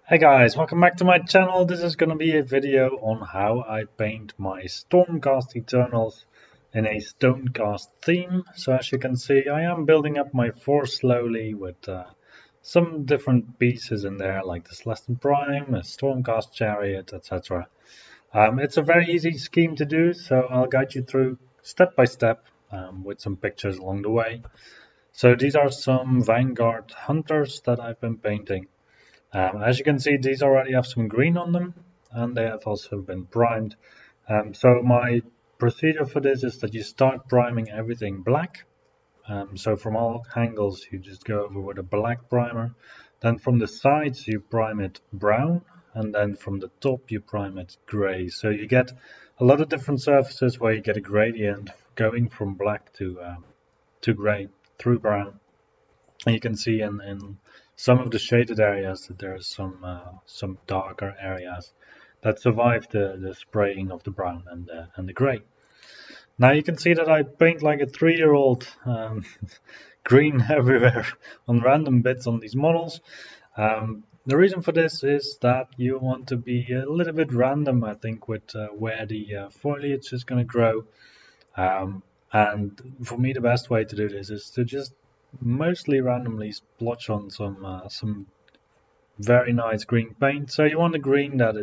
Hey guys, welcome back to my channel. This is going to be a video on how I paint my Stormcast Eternals in a Stonecast theme. So as you can see, I am building up my force slowly with some different pieces in there, like the Celestial Prime, a Stormcast Chariot, etc. It's a very easy scheme to do, so I'll guide you through step by step with some pictures along the way. So these are some Vanguard Hunters that I've been painting. As you can see, these already have some green on them, and they have also been primed. So my procedure for this is that you start priming everything black. So from all angles, you just go over with a black primer. Then from the sides, you prime it brown, and then from the top, you prime it gray. So you get a lot of different surfaces where you get a gradient going from black to gray through brown. And you can see in some of the shaded areas that there's some darker areas that survive the spraying of the brown and the gray. Now you can see that I paint like a 3-year-old, green everywhere on random bits on these models. The reason for this is that you want to be a little bit random, I think, with where the foliage is going to grow. And for me, the best way to do this is to just mostly randomly splotch on some very nice green paint. So you want a green that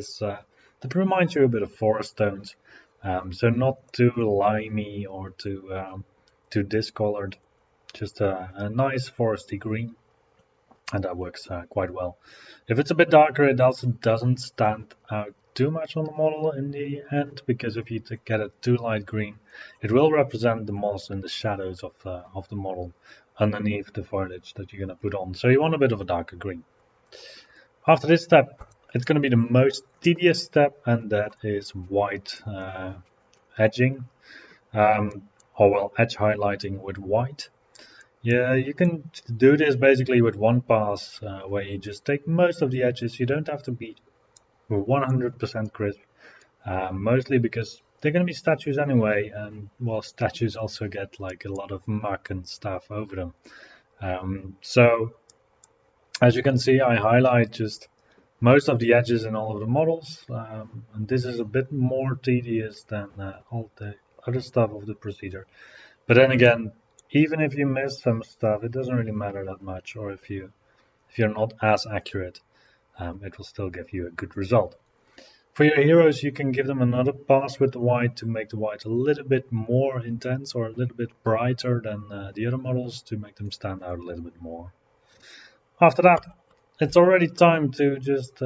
reminds you a bit of forest tones, so not too limey or too discolored. Just a nice foresty green, and that works quite well. If it's a bit darker, it also doesn't stand out too much on the model in the end, because if you get a too light green, it will represent the moss and the shadows of the model underneath the foliage that you're going to put on. So you want a bit of a darker green. After this step, it's going to be the most tedious step, and that is white edging, or well, edge highlighting with white. Yeah, you can do this basically with one pass, where you just take most of the edges. You don't have to be 100% crisp, mostly because they're going to be statues anyway, and well, statues also get like a lot of muck and stuff over them. So as you can see, I highlight just most of the edges in all of the models, and this is a bit more tedious than all the other stuff of the procedure. But then again, even if you miss some stuff, it doesn't really matter that much, or if you're not as accurate, it will still give you a good result. For your heroes, you can give them another pass with the white to make the white a little bit more intense or a little bit brighter than the other models, to make them stand out a little bit more. After that, it's already time to just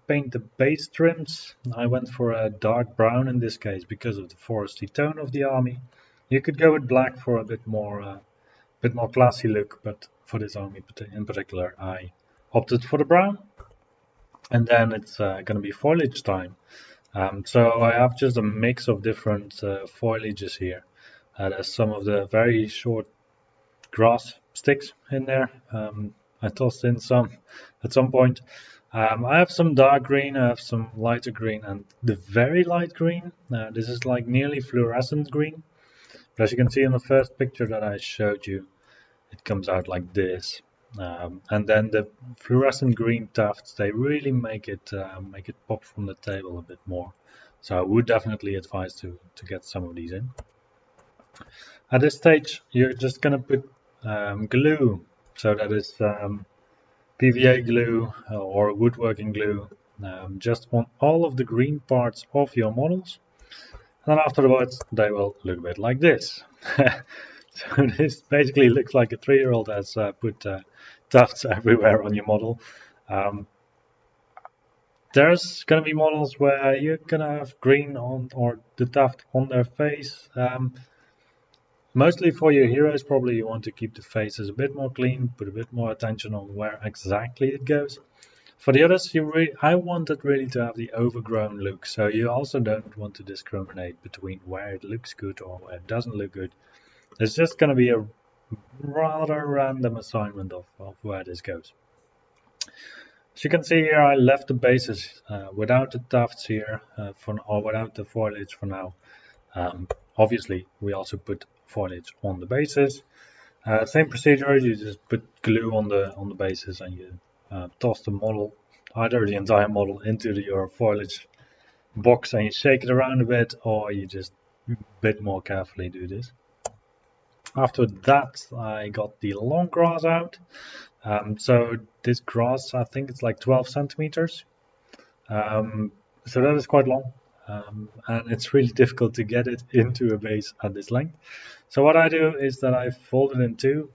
paint the base trims. I went for a dark brown in this case because of the foresty tone of the army. You could go with black for a bit more classy look, but for this army in particular, I opted for the brown. And then it's going to be foliage time. So I have just a mix of different foliages here. There's some of the very short grass sticks in there. I tossed in some at some point. I have some dark green, I have some lighter green, and the very light green. This is like nearly fluorescent green. But as you can see in the first picture that I showed you, it comes out like this. And then the fluorescent green tufts, they really make it pop from the table a bit more. So I would definitely advise to get some of these in. At this stage, you're just going to put glue. So that is PVA glue or woodworking glue, just on all of the green parts of your models. And then afterwards, they will look a bit like this. So this basically looks like a 3-year-old has put tufts everywhere on your model. There's going to be models where you're going to have green on or the tuft on their face. Mostly for your heroes, probably you want to keep the faces a bit more clean, put a bit more attention on where exactly it goes. For the others, I wanted really to have the overgrown look, so you also don't want to discriminate between where it looks good or where it doesn't look good. It's just going to be a rather random assignment of where this goes. As you can see here, I left the bases without the tufts here, or without the foliage for now. Obviously, we also put foliage on the bases. Same procedure, you just put glue on the bases and you toss the model either the entire model into your foliage box and you shake it around a bit, or you just a bit more carefully do this. After that, I got the long grass out. So this grass, I think it's like 12 centimeters. So that is quite long. And it's really difficult to get it into a vase at this length. So what I do is that I fold it in two,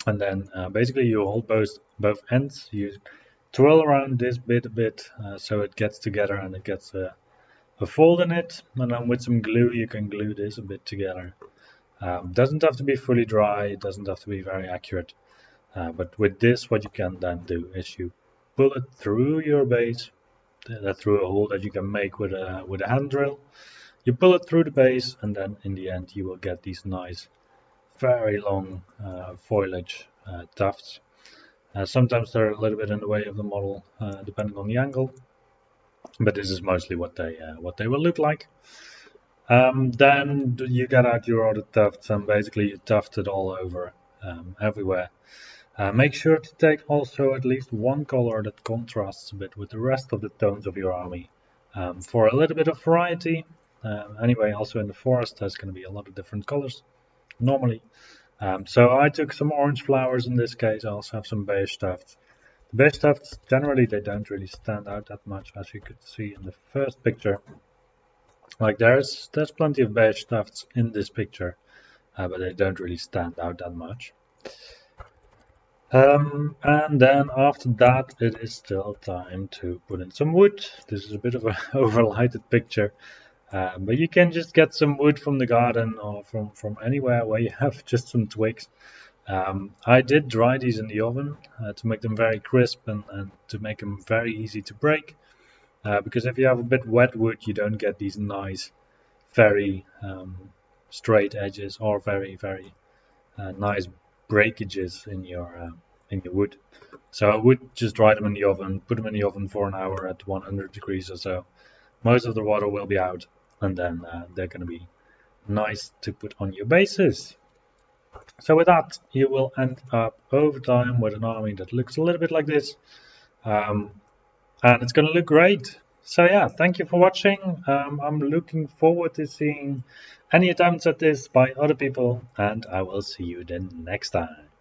and then basically you hold both ends. You twirl around this bit a bit so it gets together and it gets a fold in it, and then with some glue you can glue this a bit together. Doesn't have to be fully dry, it doesn't have to be very accurate, but with this what you can then do is you pull it through your base, through a hole that you can make with a hand drill. You pull it through the base, and then in the end you will get these nice, very long foliage tufts. Sometimes they're a little bit in the way of the model, depending on the angle, but this is mostly what they will look like. Then you get out your other tufts and basically you tuft it all over everywhere. Make sure to take also at least one color that contrasts a bit with the rest of the tones of your army for a little bit of variety. Anyway, also in the forest there's going to be a lot of different colors normally. So I took some orange flowers in this case. I also have some beige tufts. The beige tufts generally they don't really stand out that much, as you could see in the first picture. Like there's plenty of beige tufts in this picture, but they don't really stand out that much. And then after that, it is still time to put in some wood. This is a bit of an overlighted picture, but you can just get some wood from the garden or from anywhere where you have just some twigs. I did dry these in the oven to make them very crisp and to make them very easy to break. Because if you have a bit wet wood, you don't get these nice, very straight edges or very nice breakages in your wood. So I would just dry them in the oven, put them in the oven for an hour at 100 degrees or so. Most of the water will be out, and then they're going to be nice to put on your bases. So with that, you will end up over time with an army that looks a little bit like this. And it's going to look great. So yeah, thank you for watching. I'm looking forward to seeing any attempts at this by other people, and I will see you then next time.